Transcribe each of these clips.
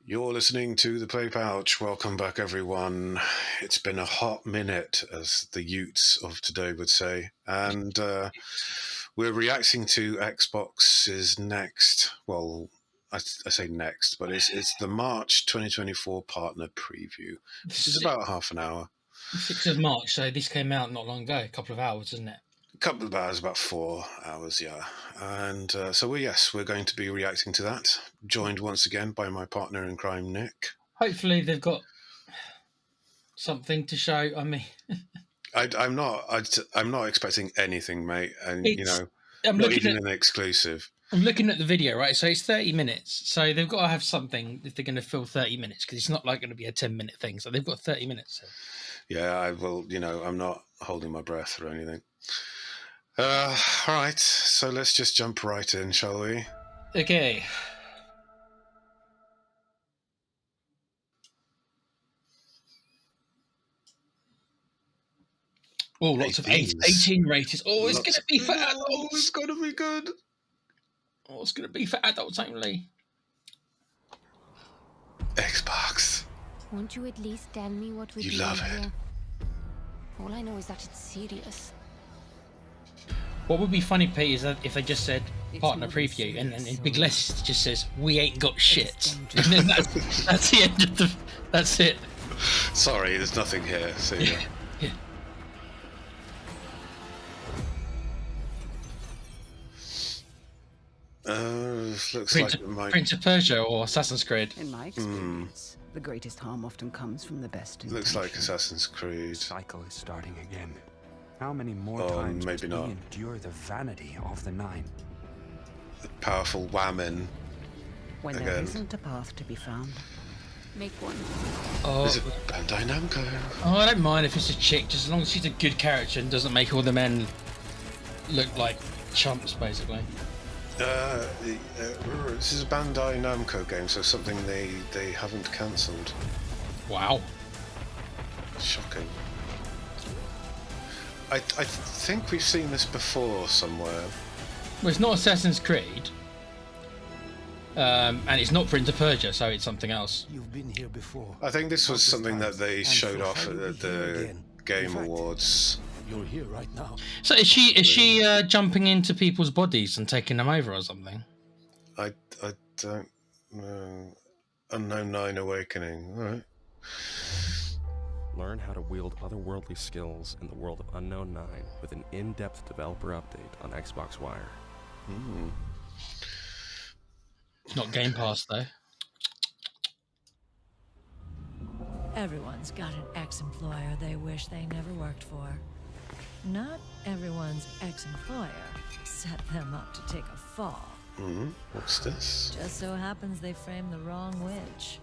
You're listening to The Play Pouch. Welcome back, everyone. It's been a hot minute, as the Utes of today would say. And we're reacting to Xbox's next, well, I say next, but it's the March 2024 partner preview, which is about half an hour. 6th of March, so this came out not long ago, a couple of hours, isn't it? A couple of hours, about 4 hours, yeah. And so we're going to be reacting to that, joined once again by my partner in crime, Nick. Hopefully they've got something to show. I mean, I'm not expecting anything, mate, and I'm not looking even at an exclusive. I'm looking at the video, right? So it's 30 minutes. So they've got to have something if they're going to fill 30 minutes, because it's not like going to be a 10-minute thing. So they've got 30 minutes. So. Yeah, I will. I'm not holding my breath or anything. All right, so let's just jump right in, shall we? Okay. Oh, lots of 18 ratings. Oh, it's going to be for adults. Oh, it's going to be good. Oh, it's going to be for adults only. Xbox. Won't you at least tell me what we're You love it. here? All I know is that it's serious. What would be funny, Pete, is that if they just said partner preview, and then in big letters it just says "we ain't got shit," and then that's the end of the. That's it. Sorry, there's nothing here. See ya. Yeah. Looks Prince, like it might. Prince of Persia or Assassin's Creed. In my experience, the greatest harm often comes from the best Looks intention. like Assassin's Creed. The cycle is starting again. How many more Oh, times maybe must not. we endure the vanity of the nine? The powerful whammon. When again. there isn't a path to be found. Make one. Oh, Is it Bandai Namco? I don't mind if it's a chick, just as long as she's a good character and doesn't make all the men look like chumps, basically. This is a Bandai Namco game, so something they haven't cancelled. Wow. Shocking. I think we've seen this before somewhere. Well, it's not Assassin's Creed, and it's not Prince of Persia, so it's something else. You've been here before. I think this was something that they And showed so off shall you at be here the again. Game In fact, Awards. You're here right now. So is she jumping into people's bodies and taking them over or something? I don't know. Unknown 9 Awakening. All right. Learn how to wield otherworldly skills in the world of Unknown 9 with an in-depth developer update on Xbox Wire. It's not Game Pass though. Everyone's got an ex-employer they wish they never worked for. Not everyone's ex-employer set them up to take a fall. What's this? Just so happens they framed the wrong witch.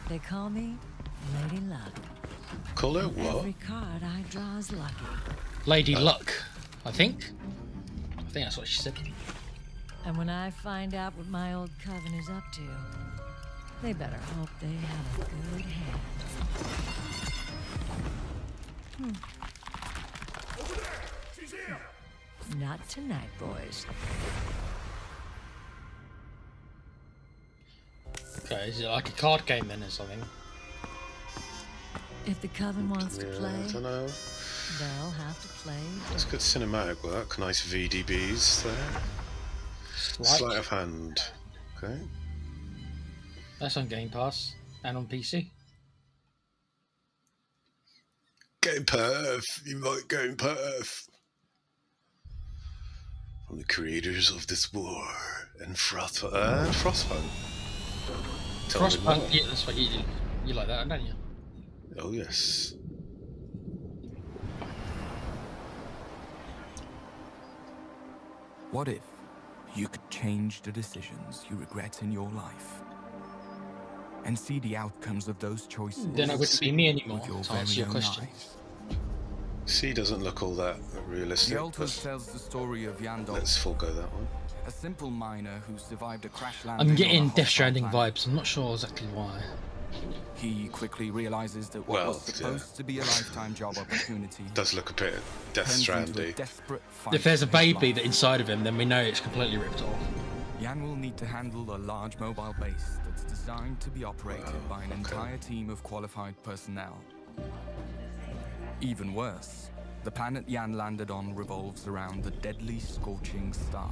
They call me Lady Luck. Call it what? Every card I draw is lucky. Lady Luck, I think. I think that's what she said. And when I find out what my old coven is up to, they better hope they have a good hand. Not tonight, boys. Okay, is it like a card game then or something? If the coven wants to Yeah, play, I don't know. they'll have to play. That's good cinematic work. Nice VDBs there. Sleight of hand. Okay. That's on Game Pass and on PC. Game Perth. You like Game Perth. From the creators of this war and Frostpunk. Tell me more. Frostpunk, yeah, that's what you like that, don't you? Oh yes. What if you could change the decisions you regret in your life and see the outcomes of those choices Then I wouldn't be me anymore, with your to answer very your own question. eyes? C doesn't look all that realistic. The Altos tells the story of Yandol, Let's forego that one. a simple miner who survived a crash landing. I'm on getting a Death hostile Stranding planet. vibes. I'm not sure exactly why. He quickly realizes that what Well, was supposed to be a lifetime job opportunity Does look a bit Death turns into a Stranding. desperate fight If there's a for his baby life. that inside of him, then we know it's completely ripped off. Yan will need to handle a large mobile base that's designed to be operated by an entire team of qualified personnel. Even worse, the planet Yan landed on revolves around the deadly scorching star.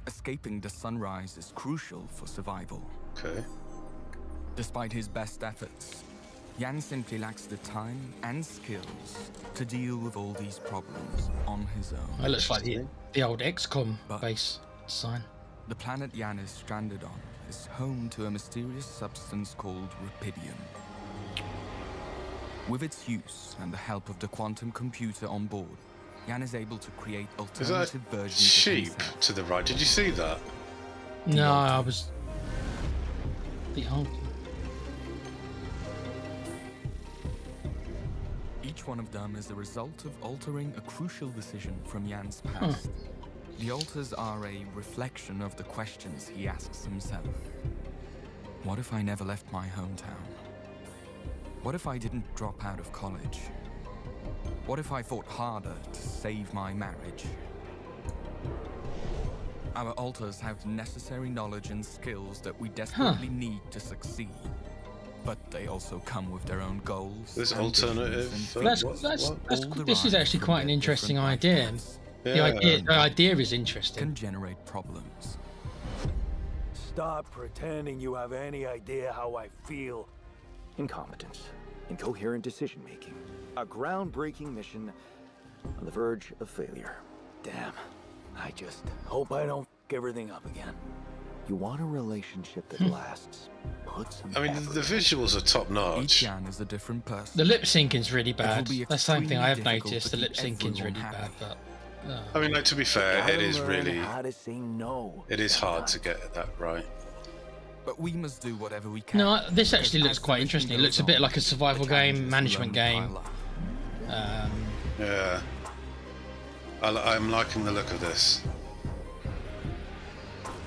Escaping the sunrise is crucial for survival. Okay. Despite his best efforts, Yan simply lacks the time and skills to deal with all these problems on his own. It looks like the old XCOM But- base design. The planet Yan is stranded on is home to a mysterious substance called Rapidium. With its use and the help of the quantum computer on board, Yan is able to create Is that alternative a versions sheep of himself. to the right? Did you see that? No, I was the old. Each one of them is a result of altering a crucial decision from Yan's past. The alters are a reflection of the questions he asks himself. What if I never left my hometown? What if I didn't drop out of college? What if I fought harder to save my marriage? Our alters have the necessary knowledge and skills that we desperately need to succeed. But they also come with their own goals. There's ambitions, alternative. and That's, What- that's, what? that's all this is derived actually from quite an their interesting different idea. backgrounds. The idea is interesting. Can generate problems. Stop pretending you have any idea how I feel. Incompetence, incoherent decision-making, a groundbreaking mission on the verge of failure. Damn. I just hope I don't f everything up again. You want a relationship that lasts. Put some I mean, effort the in. visuals are top Each notch. Yan is a different person. The lip syncing's really will bad. be That's something extremely I have difficult noticed. to The lip keep syncing's everyone really bad, happy. but I mean, like, to be fair, Gotta it is learn really, how to say no. it is hard to sometimes. get that right. But we must do whatever we can. no, this actually because looks as quite the mission interesting. It looks a goes bit on, like a survival the game, challenges management will only game. pile up. Yeah. I'm liking the look of this.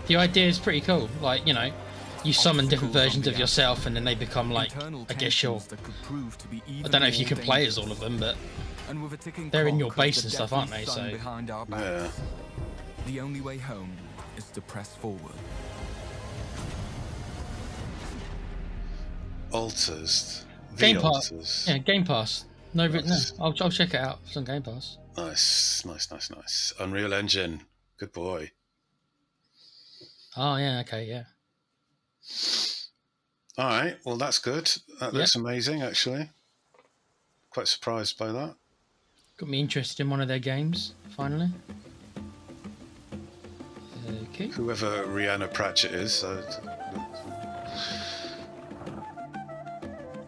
The idea is pretty cool. Like, you know, you summon different Obstacles on versions the of yourself, and then they become like, Internal I guess you're. tensions that could prove to be I even don't know if you more can play as all dangerous. of them, but And with a ticking they're in your clock of base the and stuff, deathly aren't they? sun So behind our backs, Yeah. the only way home is to press forward. Alters. The Game Pass. alters. Yeah, Game Pass. No, no, Nice. I'll check it out. It's on Game Pass. Nice. Unreal Engine. Good boy. Oh yeah, okay, yeah. All right. Well, that's good. That looks amazing, actually. Quite surprised by that. Got me interested in one of their games finally. Okay. Whoever Rihanna Pratchett is.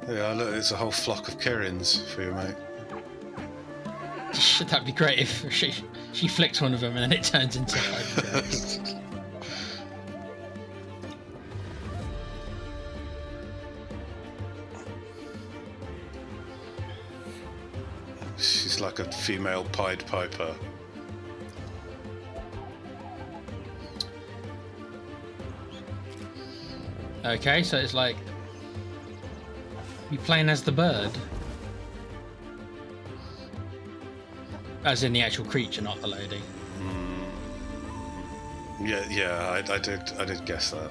Yeah, look, there's a whole flock of Kirins for you, mate. That'd be great if she flicks one of them and then it turns into. Like, She's like a female Pied Piper. okay, so it's like you playing as the bird, as in the actual creature, not the lady. Yeah, I did guess that.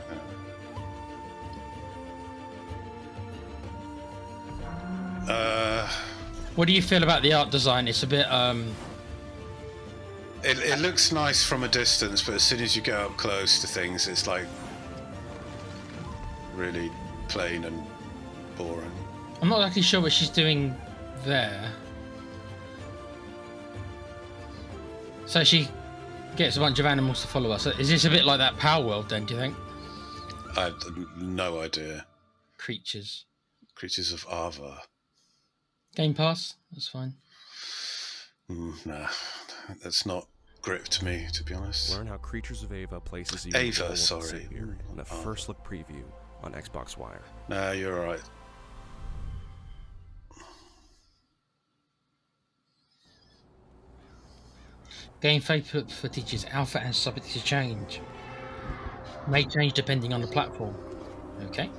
Yeah. What do you feel about the art design? It's a bit It looks nice from a distance, but as soon as you get up close to things, it's like really plain and boring. I'm not actually sure what she's doing there. So she gets a bunch of animals to follow us. Is this a bit like that Power World then, do you think? I had no idea. Creatures. Creatures of Ava. Game Pass? That's fine. Nah, that's not gripped me, to be honest. Learn how Creatures of Ava places you in the Ava, role of the sorry. Savior in a first look preview on Xbox Wire. Nah, you're alright. Game footage is alpha and subject to change. May change depending on the platform. Okay.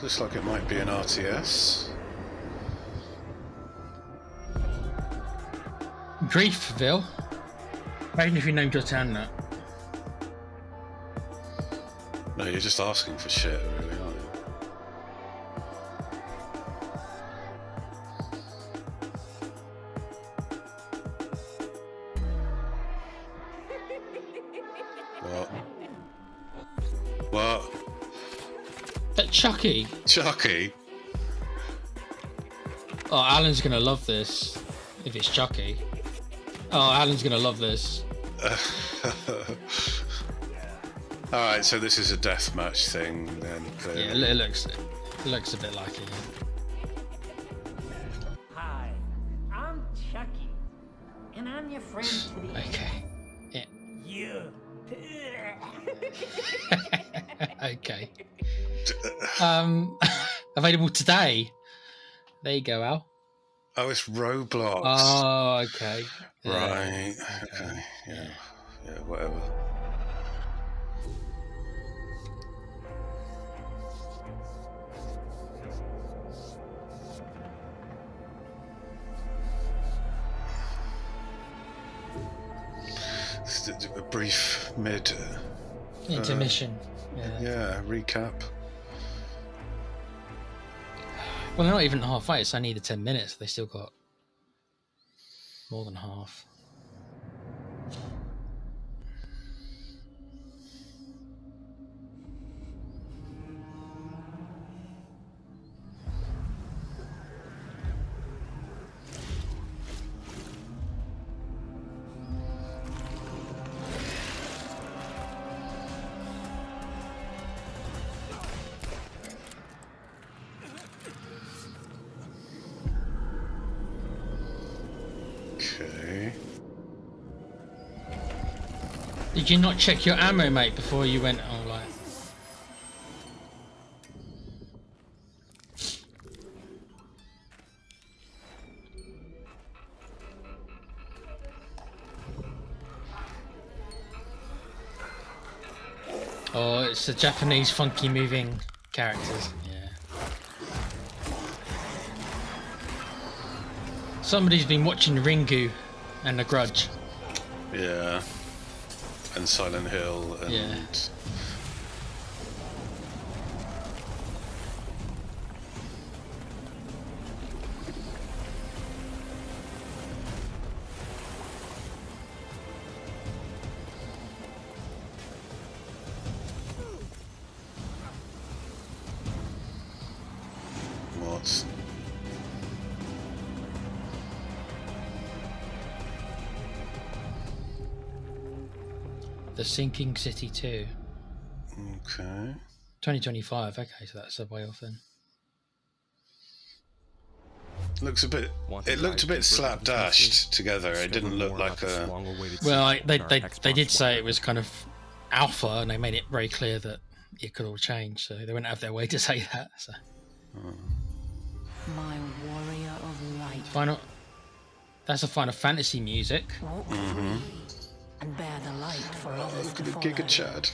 Looks like it might be an RTS. Griefville. Imagine if you named your town that. No, you're just asking for shit, really, aren't you? What? That Chucky. Chucky? Oh, Alan's gonna love this. If it's Chucky. Oh, Alan's gonna love this. Alright, so this is a deathmatch thing then. Yeah, it looks a bit like it. Hi, I'm Chucky, and I'm your friend to the Okay. Yeah. You. Okay. Available today. There you go, Al. Oh, it's Roblox. Oh, okay. Right. Okay. Yeah. Yeah, whatever. Just a brief mid Intermission. Yeah, recap. Well, they're not even halfway. It's only the 10 minutes. They still got more than half. Okay. Did you not check your ammo, mate, before you went all like? Oh, it's the Japanese funky moving characters. Yeah. Somebody's been watching Ringu and The Grudge. Yeah. And Silent Hill and Yeah. What? The Sinking City 2. Okay. 2025. Okay, so that's a way off then. Looks a bit. It looked a bit slapdashed together. It didn't look like a. Well, they did say it was kind of alpha, and they made it very clear that it could all change. So they wouldn't have their way to say that. So. My warrior of light. Final. That's a Final Fantasy music. Mm-hmm. And bear the light for others to follow. Giga Chad.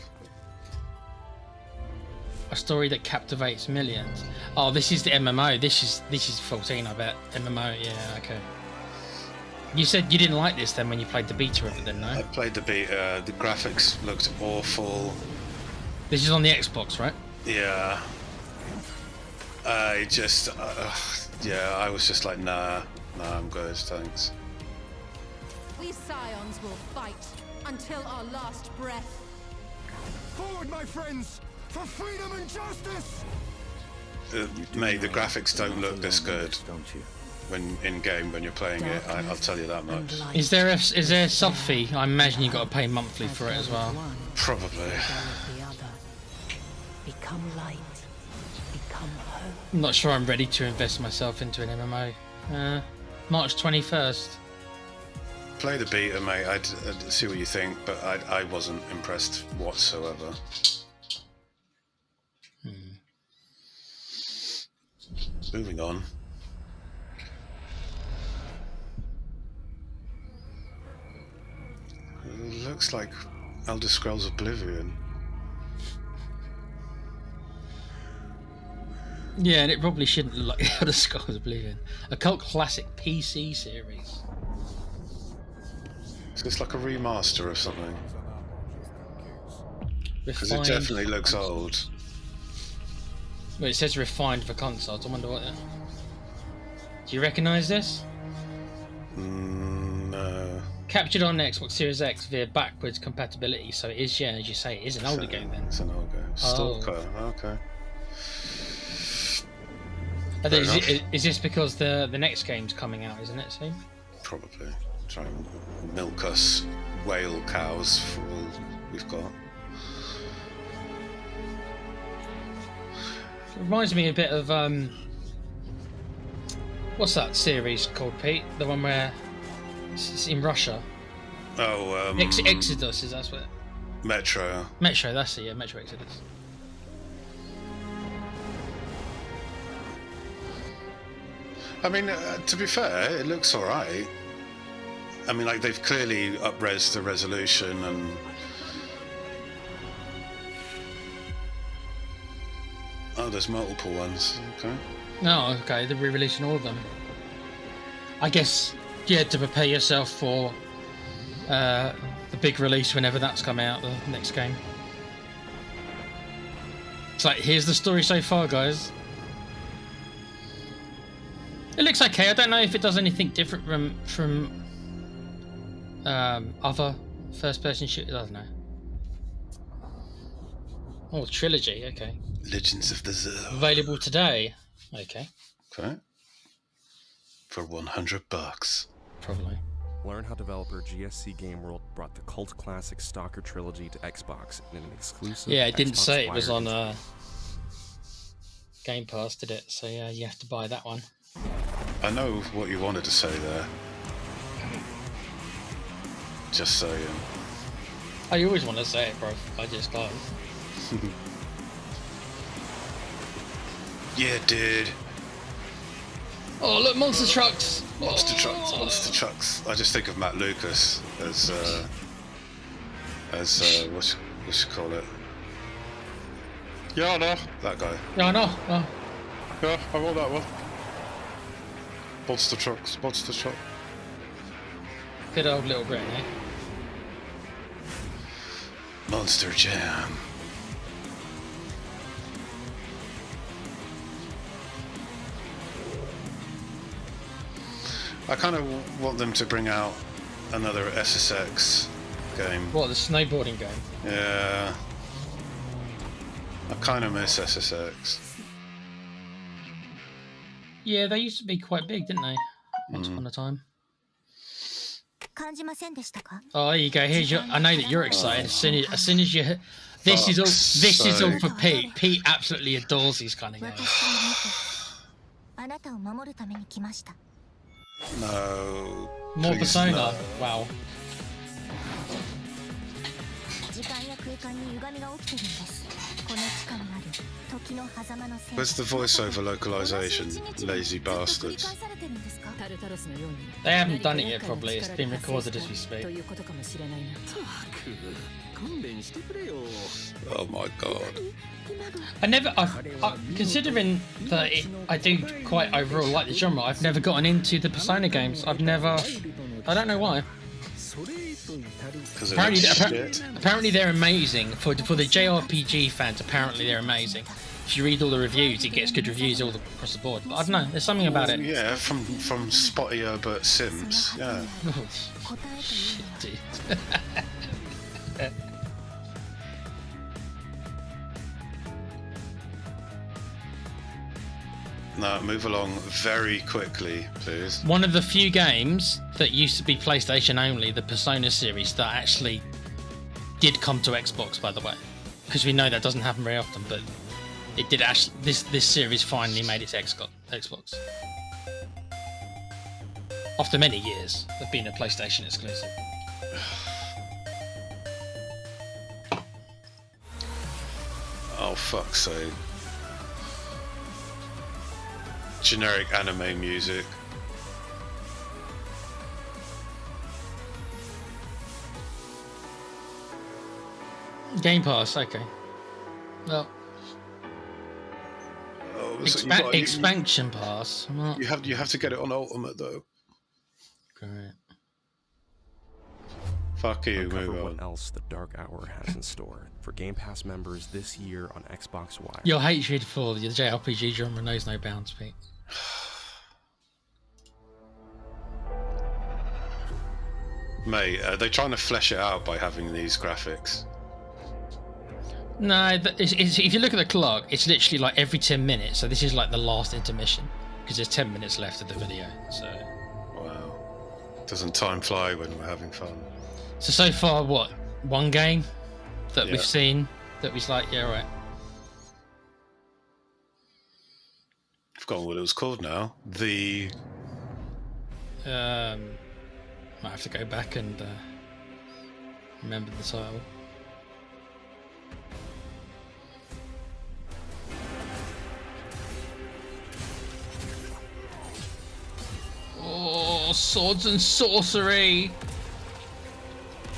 A story that captivates millions. Oh, this is the MMO. This is 14, I bet. MMO, yeah, okay. You said you didn't like this then when you played the beta of it then, no? I played the beta. The graphics looked awful. This is on the Xbox, right? Yeah. I just, yeah, I was just like, nah, I'm good, thanks. We Scions will fight until our last breath. Forward, my friends, for freedom and justice! Mate, the graphics don't look this good. Don't you? When in game, when you're playing it, I'll tell you that much. Is there a sub fee? I imagine you got to pay monthly for it as well. Probably. Become light. Become hope. I'm not sure I'm ready to invest myself into an MMO. March 21st. Play the beta, mate. I'd see what you think, but I wasn't impressed whatsoever. Moving on. It looks like Elder Scrolls Oblivion. Yeah, and it probably shouldn't look like Elder Scrolls Oblivion. A cult classic PC series. Is this like a remaster of something? Because it Refined definitely for looks consoles. old. Well, it says refined for consoles. I wonder what. Do you recognise this? No. Captured on Xbox Series X via backwards compatibility, so it is, yeah, as you say, it is an older game then. It's an old game. Stalker. Okay. Fair enough. Is this because the next game's coming out, isn't it, Steve? Probably. Try and milk us whale cows for all we've got. It reminds me a bit of what's that series called, Pete? The one where it's in Russia. Oh, Exodus, is that what? Metro. Metro, that's it. Yeah, Metro Exodus. I mean, to be fair, it looks alright. I mean, like, they've clearly up-res the resolution and... Oh, there's multiple ones. Okay. No, okay, they're re-releasing all of them. I guess you had to prepare yourself for the big release whenever that's come out, the next game. It's like, here's the story so far, guys. It looks okay. I don't know if it does anything different from other first-person shooters. I don't know. Oh, trilogy. Okay. Legends of the Zerg. Available today. Okay. Okay. For $100. Probably. Learn how developer GSC Game World brought the cult classic Stalker trilogy to Xbox in an exclusive. Yeah, it didn't Xbox say it was Wire on Game Pass, did it? So yeah, you have to buy that one. I know what you wanted to say there. Just saying. I always want to say it, bro. I just can't. Yeah, dude. Oh, look, monster trucks! Monster trucks, monster trucks. I just think of Matt Lucas as what you call it? Yeah, I know. That guy. Yeah, I know. Oh. Yeah, I want that one. Monster trucks, monster truck. Good old Little Britain, eh? Monster Jam. I kind of want them to bring out another SSX game. What, the snowboarding game? Yeah. I kind of miss SSX. Yeah, they used to be quite big, didn't they? Once upon a time. Oh, there you go. Here's your. I know that you're excited. As soon as you, this is all. This is all for Pete. Pete absolutely adores these kind of games. No. More please Persona. no. Wow. Where's the voiceover localization? Lazy bastards. They haven't done it yet. Probably it's been recorded as we speak. Oh my god. Considering that I do quite overall like the genre, I've never gotten into the Persona games. I don't know why. Apparently they're amazing. For the JRPG fans, apparently they're amazing. If you read all the reviews, it gets good reviews all across the board. But I don't know, there's something about it. Yeah, from Spottier but Sims. Yeah. Shit, dude. No, move along very quickly, please. One of the few games that used to be PlayStation only, the Persona series, that actually did come to Xbox, by the way, because we know that doesn't happen very often. But it did actually. This series finally made its Xbox after many years of being a PlayStation exclusive. Oh fuck's sake. Generic anime music. Game Pass, okay. Well, expansion pass. What? You have to get it on Ultimate though. Great. Fuck you, Uncover move what on. else the Dark Hour has in store for Game Pass members this year on Xbox Wire. Your hatred for the JRPG genre knows no bounds, Pete. Mate, are they trying to flesh it out by having these graphics? No, if you look at the clock, it's literally like every 10 minutes. So this is like the last intermission because there's 10 minutes left of the video. So wow, doesn't time fly when we're having fun? so far, what, one game that Yeah. we've seen that was like, yeah, right. I've forgotten what it was called now. The Might have to go back and remember the title. Oh, swords and sorcery!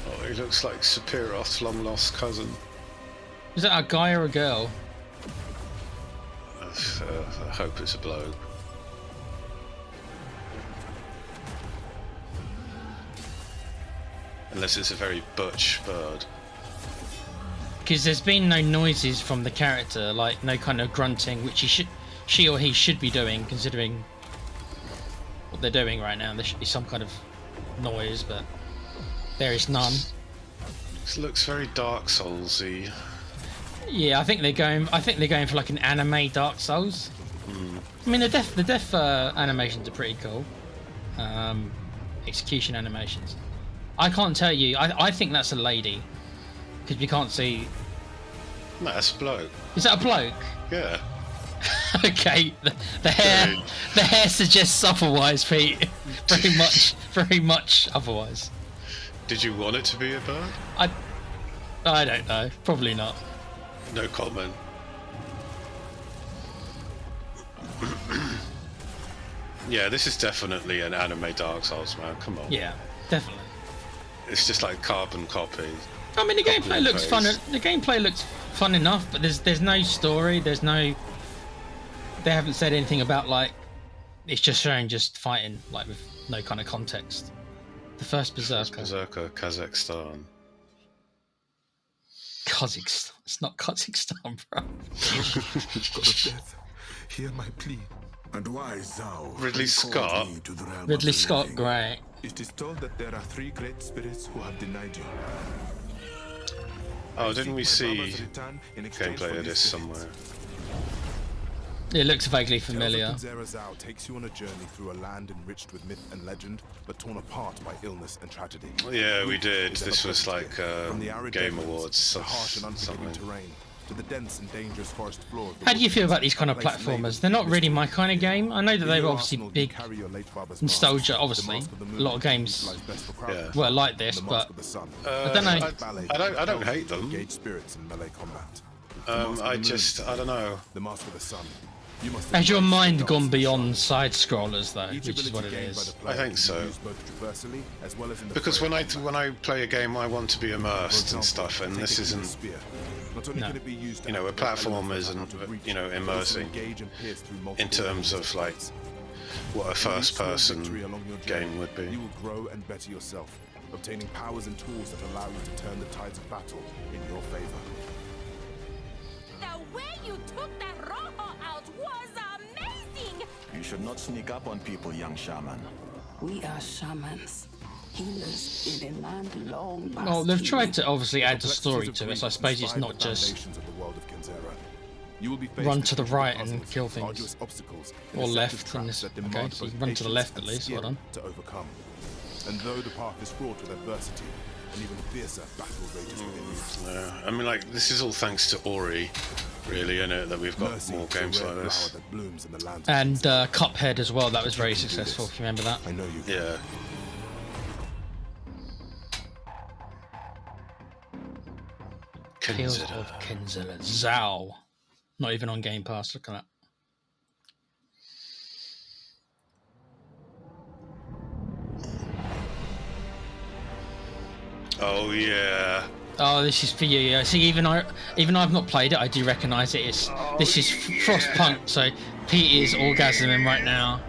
oh, he looks like Sephiroth's long lost cousin. Is that a guy or a girl? I hope it's a bloke. Unless it's a very butch bird. Because there's been no noises from the character, like no kind of grunting, which she or he should be doing, considering what they're doing right now. There should be some kind of noise, but there is none. This looks very Dark Souls-y. Yeah, I think they're going for like an anime Dark Souls. I mean, the death animations are pretty cool. Execution animations. I can't tell you. I think that's a lady because we can't see. No, that's a bloke. Is that a bloke? Yeah. Okay. The hair suggests otherwise, Pete. Very much otherwise. Did you want it to be a bird? I don't know. Probably not. No comment. Yeah, this is definitely an anime Dark Souls, man. Come on. Yeah, definitely. It's just like carbon copy. I mean, the Copy gameplay and looks fun. paste. The gameplay looks fun enough, but there's no story. There's no. They haven't said anything about like. It's just showing just fighting like with no kind of context. The first Berserker. Berserker, Kazakhstan. Kazakhstan. It's not Kazakhstan, bro. God of death, hear my plea. And why thou? Ridley Scott. Ridley Scott, great. It is told that there are 3 great spirits who have denied you. Oh, didn't we see gameplay of this somewhere? It looks vaguely familiar. Zao takes you on a journey through a land enriched with myth and legend, but torn apart by illness and tragedy. Yeah, we did. This was like From the arid Game deserts, Awards. the harsh and unforgiving Something. terrain, to the dense and dangerous forest floor of the How do you feel wilderness, about these kind of a place platformers? labeled they're not really my mystery. kind of game. I know that In they were your obviously arsenal, you big carry your late father's nostalgia. mask, Obviously, the Mask of the a Moon, lot of games utilized best for crowd Yeah. control, were like this, and the but Mask of the Sun. I don't know. I don't hate them. Engage spirits in melee combat. The I Mask of the Moon, don't know. The Mask of the Sun. You must Has your embrace the mind dark gone side. beyond side scrollers though, Each which is what it ability gained by is? the player I think can be so. used both traversally as well as in the Because fray when of I combat. play a game, I want to be For immersed and example, stuff, and take this it with a isn't. spear. Not only No. can it be used to You know, a activate platform elements that isn't, are out of reach, you know, but also immersing engage and pierce through in multiple terms enemies of like fights. what a With each small first-person victory along your game journey, would be. You will grow and better yourself, obtaining powers and tools that allow you to turn the tides of battle in your favor. The way you took that Rojo out was amazing! You should not sneak up on people, young shaman. We are shamans. Healers in a land long past. Well, they've tried to obviously add the Complexities story of to it, grief so I suppose it's inspired not the just foundations of the world of Kenzera. You will be faced run with to the intricate right and puzzles, kill things. arduous obstacles, and Or deceptive left in traps this. that Okay, demand so you both run to the patience left at and least. Well skill done. to overcome. And though the path is fraught with adversity, an even fiercer battle rages within you. Yeah, I mean, like this is all thanks to Ori, really, isn't it? That we've got Mercy more is a games rare like this. flower that blooms in the lands of And Kenzera. Cuphead as well. That was very You can do successful. this. If you remember that. I know you can. Yeah. Tales Kenzera. of Kenzera. Zao. Not even on Game Pass. Look at that. Oh yeah. Oh, this is for you. Yeah. See, even I've not played it. I do recognise it. This is Frostpunk. So Pete is orgasming right now.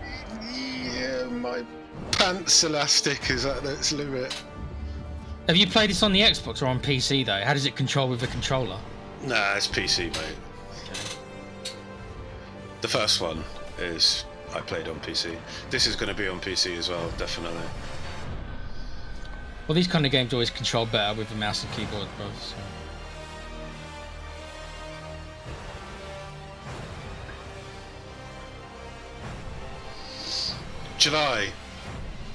Yeah, my pants elastic is at its limit. Have you played this on the Xbox or on PC though? How does it control with a controller? Nah, it's PC, mate. Okay. The first one is I played on PC. This is going to be on PC as well, definitely. Well, these kind of games always control better with a mouse and keyboard, bro. So. July.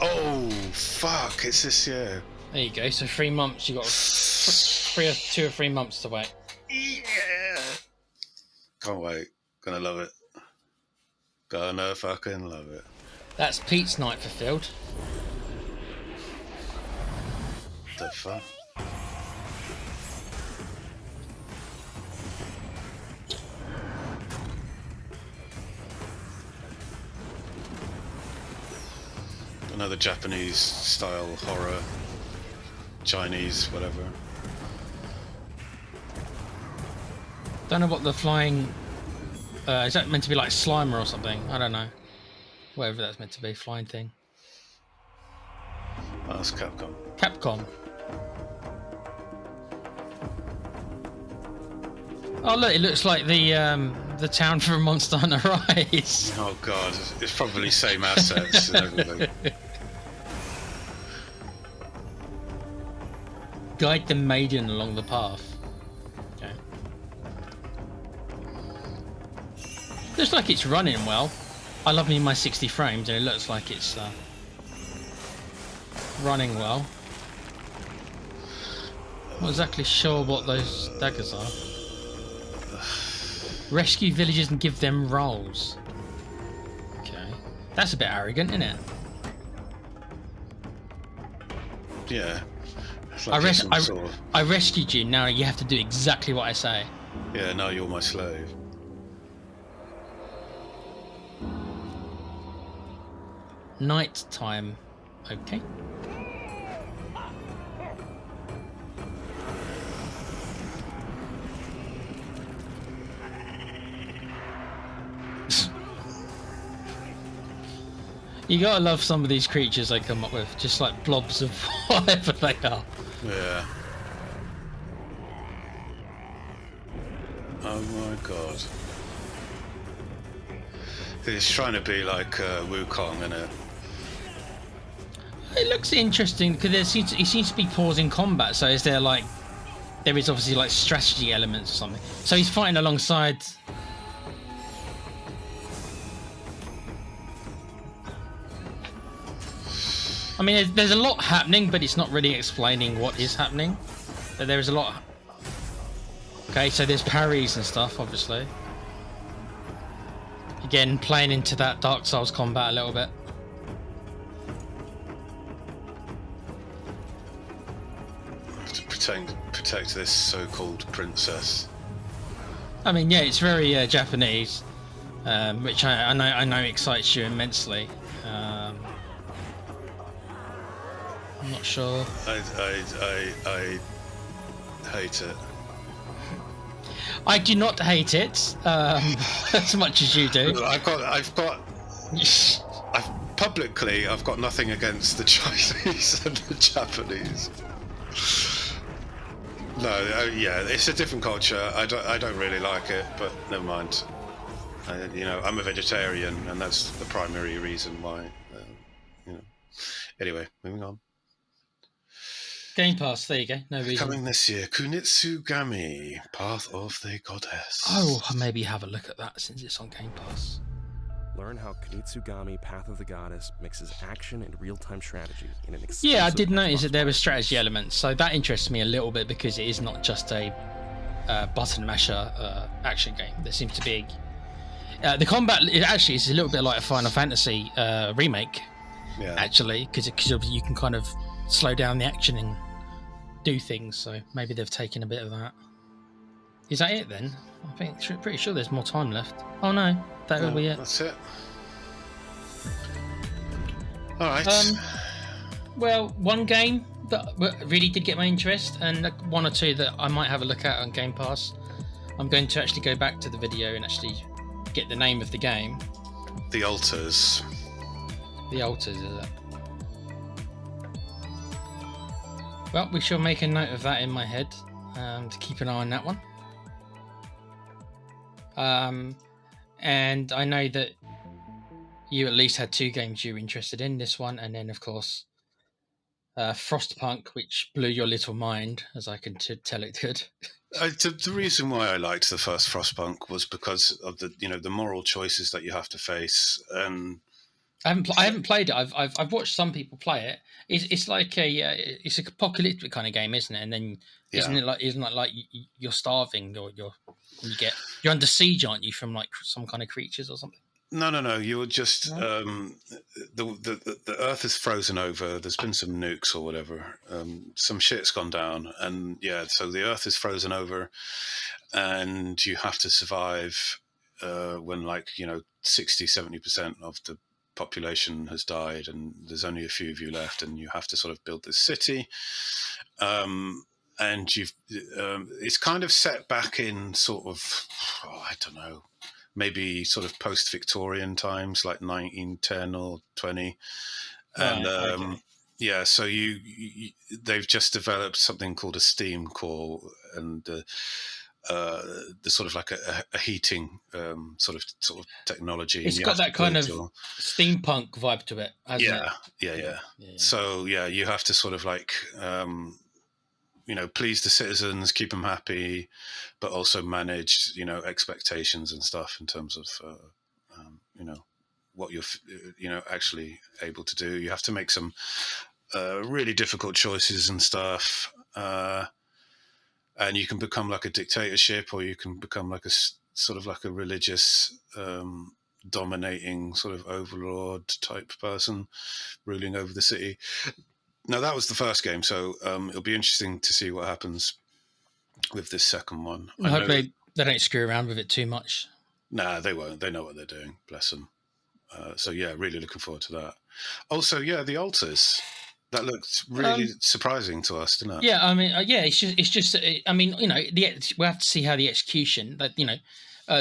Oh fuck! It's this year. There you go. So 3 months. You got 2 or 3 months to wait. Yeah. Can't wait. Gonna love it. Gonna fucking love it. That's Pete's night fulfilled. The fuck? Another Japanese style horror, Chinese, whatever. Don't know what the flying. Is that meant to be like Slimer or something? I don't know. Whatever that's meant to be, flying thing. Oh, that's Capcom. Capcom. Oh look, it looks like the town from Monster Hunter Rise. Oh god, it's probably same assets and everything. Guide the maiden along the path. Okay. Looks like it's running well. I love me my 60 frames, and it looks like it's running well. Not exactly sure what those daggers are. Rescue villagers and give them rolls. Okay. That's a bit arrogant, isn't it? Yeah. Like I rescued you, now you have to do exactly what I say. Yeah, now you're my slave. Night time. Okay. You gotta love some of these creatures they come up with, just like blobs of whatever they are. Yeah. Oh my god. It's trying to be like Wukong, isn't it? It looks interesting because he seems to be pausing combat. So is there like, there is obviously like strategy elements or something. So he's fighting alongside. I mean, there's a lot happening, but it's not really explaining what is happening. But there is a lot. Okay, so there's parries and stuff, obviously. Again, playing into that Dark Souls combat a little bit. I have to protect this so-called princess. I mean, yeah, it's very Japanese, which I know excites you immensely. I'm not sure. I hate it. I do not hate it as much as you do. I've publicly I've got nothing against the Chinese and the Japanese. No, yeah, it's a different culture. I don't really like it, but never mind. You know, I'm a vegetarian, and that's the primary reason why. You know. Anyway, moving on. Game Pass, there you go. No reason. Coming this year, Kunitsugami, Path of the Goddess. Oh, I'll maybe have a look at that since it's on Game Pass. Learn how Kunitsugami, Path of the Goddess mixes action and real-time strategy in an exclusive. Yeah, I did notice that there were strategy elements, so that interests me a little bit because it is not just a button masher action game. There seems to be the combat. It actually is a little bit like a Final Fantasy remake. Yeah. Actually, because you can kind of slow down the action and do things. So maybe they've taken a bit of that. Is that it then? I think pretty sure there's more time left. Oh no, that will be it. That's it. All right. Well, one game that really did get my interest, and one or two that I might have a look at on Game Pass. I'm going to actually go back to the video and actually get the name of the game. The Altars. The Altars, is it? Well, we shall make a note of that in my head to keep an eye on that one. And I know that you at least had 2 games you were interested in, this one, and then, of course, Frostpunk, which blew your little mind, as I can tell it did. The reason why I liked the first Frostpunk was because of the moral choices that you have to face. And I haven't played it. I've watched some people play it. It's like it's an apocalyptic kind of game, isn't it? And then isn't it like you're starving or you're under siege, aren't you, from like some kind of creatures or something? No. You're just the Earth is frozen over. There's been some nukes or whatever. Some shit's gone down, and so the Earth is frozen over, and you have to survive when 60-70% of the population has died, and there's only a few of you left, and you have to sort of build this city. And it's kind of set back in sort of I don't know. Maybe sort of post-Victorian times, like 1910 or 20, and okay. So they've just developed something called a steam core, and the sort of like a heating sort of technology. It's got that kind of steampunk vibe to it, hasn't it? Yeah. So you have to sort of like. Please the citizens, keep them happy, but also manage, expectations and stuff in terms of, what you're, actually able to do. You have to make some really difficult choices and stuff. And you can become like a dictatorship, or you can become like a sort of like a religious, dominating sort of overlord type person ruling over the city. Now, that was the first game, so it'll be interesting to see what happens with this second one. I hope they don't screw around with it too much. Nah, they won't. They know what they're doing. Bless them. Really looking forward to that. Also, the altars. That looked really surprising to us, didn't it? Yeah, I mean, it's just. I mean, we have to see how the execution. That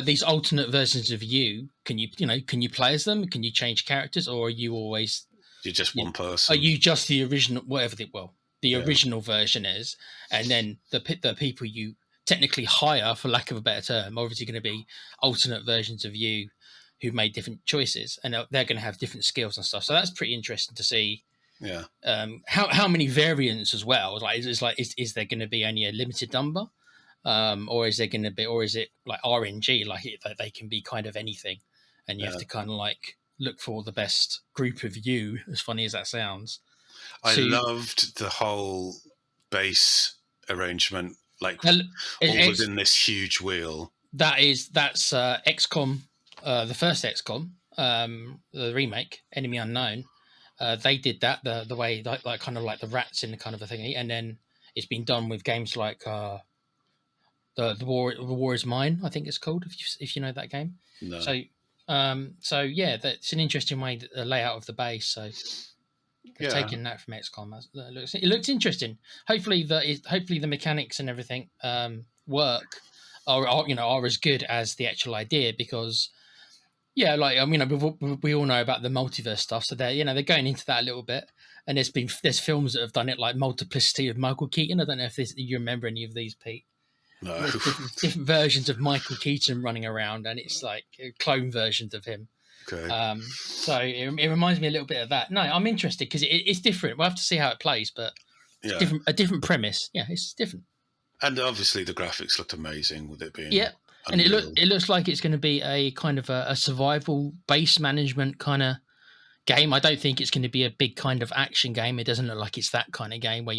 these alternate versions of you. Can you play as them? Can you change characters, or are you always? You're just one person. Are you just the original, whatever the original version is, and then the people you technically hire, for lack of a better term, are obviously going to be alternate versions of you who made different choices, and they're going to have different skills and stuff. So that's pretty interesting to see. Yeah. How many variants as well? Is there going to be only a limited number, or is there going to be, or is it like RNG, like they can be kind of anything, and you have to kind of like look for the best group of you, as funny as that sounds. I loved the whole base arrangement, within this huge wheel. That's XCOM, the first XCOM, the remake, Enemy Unknown. They did that the way like kind of like the rats in the kind of a thingy, and then it's been done with games like the War Is Mine, I think it's called, if you know that game. No. That's an interesting way, the layout of the base. So they've taken that from XCOM. It looks interesting. Hopefully the mechanics and everything work are as good as the actual idea, because we all know about the multiverse stuff. So they're going into that a little bit. And there's films that have done it, like Multiplicity of Michael Keaton. I don't know if you remember any of these, Pete. No. Different versions of Michael Keaton running around, and it's like clone versions of him. Okay. So it reminds me a little bit of that. No, I'm interested because it's different. We'll have to see how it plays, but it's a different premise. Yeah, it's different. And obviously the graphics looked amazing with it being. Yeah, and it looks like it's going to be a kind of a survival base management kind of game. I don't think it's going to be a big kind of action game. It doesn't look like it's that kind of game where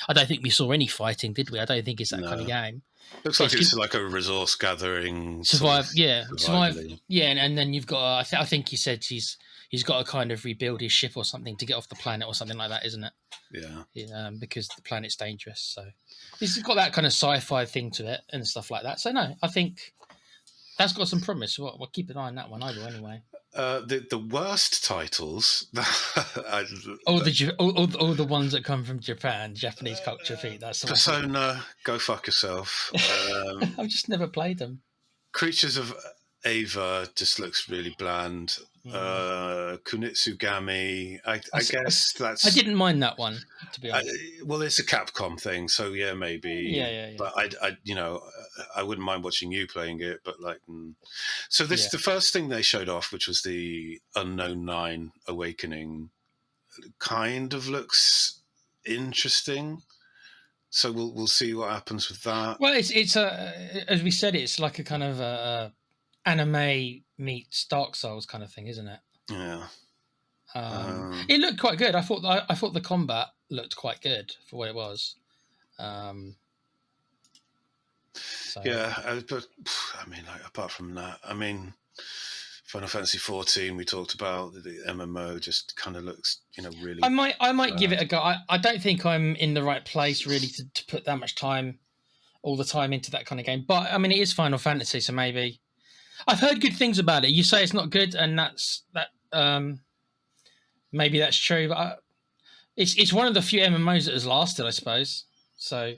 I don't think we saw any fighting, did we? I don't think it's that kind of game. Looks like it's like a resource gathering. Survive. Yeah, and then you've got. I think he said he's got to kind of rebuild his ship or something to get off the planet or something like that, isn't it? Yeah. Because the planet's dangerous. So it's got that kind of sci-fi thing to it and stuff like that. So no, I think that's got some promise. We'll keep an eye on that one. I will anyway. The worst titles. all the ones that come from Japan, Japanese culture, Pete. That's the Persona. Go fuck yourself. I've just never played them. Creatures of Ava just looks really bland. Kunitsugami. I guess that's. I didn't mind that one, to be honest. Well, it's a Capcom thing, so yeah, maybe. Yeah. But I wouldn't mind watching you playing it. But so this the first thing they showed off, which was the Unknown 9 Awakening, kind of looks interesting. So we'll see what happens with that. Well, it's as we said, it's like a kind of anime meets Dark Souls kind of thing, isn't it? Yeah. It looked quite good. I thought the combat looked quite good for what it was. Yeah, but I mean, apart from that, I mean, Final Fantasy 14 we talked about, the MMO just kind of looks, really. I might give it a go. I don't think I'm in the right place really to put that much time, all the time into that kind of game. But I mean, it is Final Fantasy, so maybe. I've heard good things about it. You say it's not good, and maybe that's true. But it's one of the few MMOs that has lasted, I suppose. So,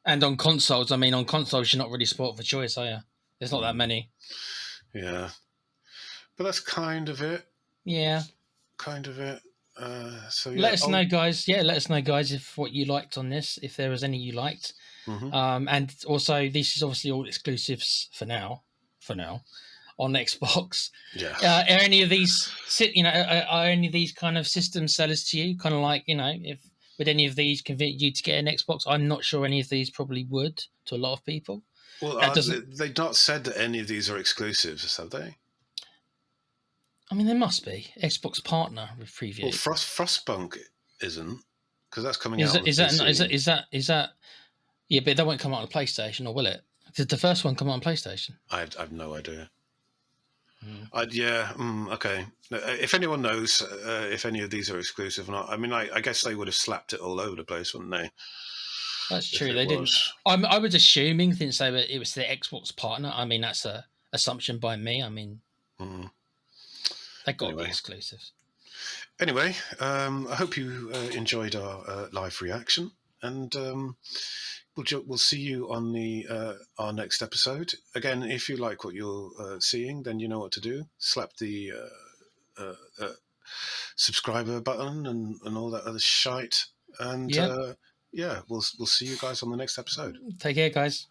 and on consoles, on consoles you're not really spoilt for choice, are you? There's not that many. Yeah, but that's kind of it. Yeah, kind of it. So let us know, guys. Yeah, let us know, guys, if what you liked on this, if there was any you liked. And also, this is obviously all exclusives for now. On Xbox. Yeah. Are any of these are any of these kind of system sellers to you? Kind of like, if would any of these convince you to get an Xbox? I'm not sure any of these probably would to a lot of people. Well, they've not said that any of these are exclusives, have they? I mean, there must be Xbox partner with preview. Well, Frostpunk isn't, because that's coming out. Is that? Yeah, but that won't come out on PlayStation, or will it? Did the first one come out on PlayStation? I've no idea. Okay. If anyone knows if any of these are exclusive or not, I mean, I guess they would have slapped it all over the place, wouldn't they? That's true. They didn't. I was assuming since it was the Xbox partner. I mean, that's a assumption by me. I mean, they got to be exclusives. Anyway, I hope you enjoyed our live reaction, and we'll see you on our next episode. Again, if you like what you're seeing, then you know what to do. Slap the subscriber button and all that other shite. And we'll see you guys on the next episode. Take care, guys.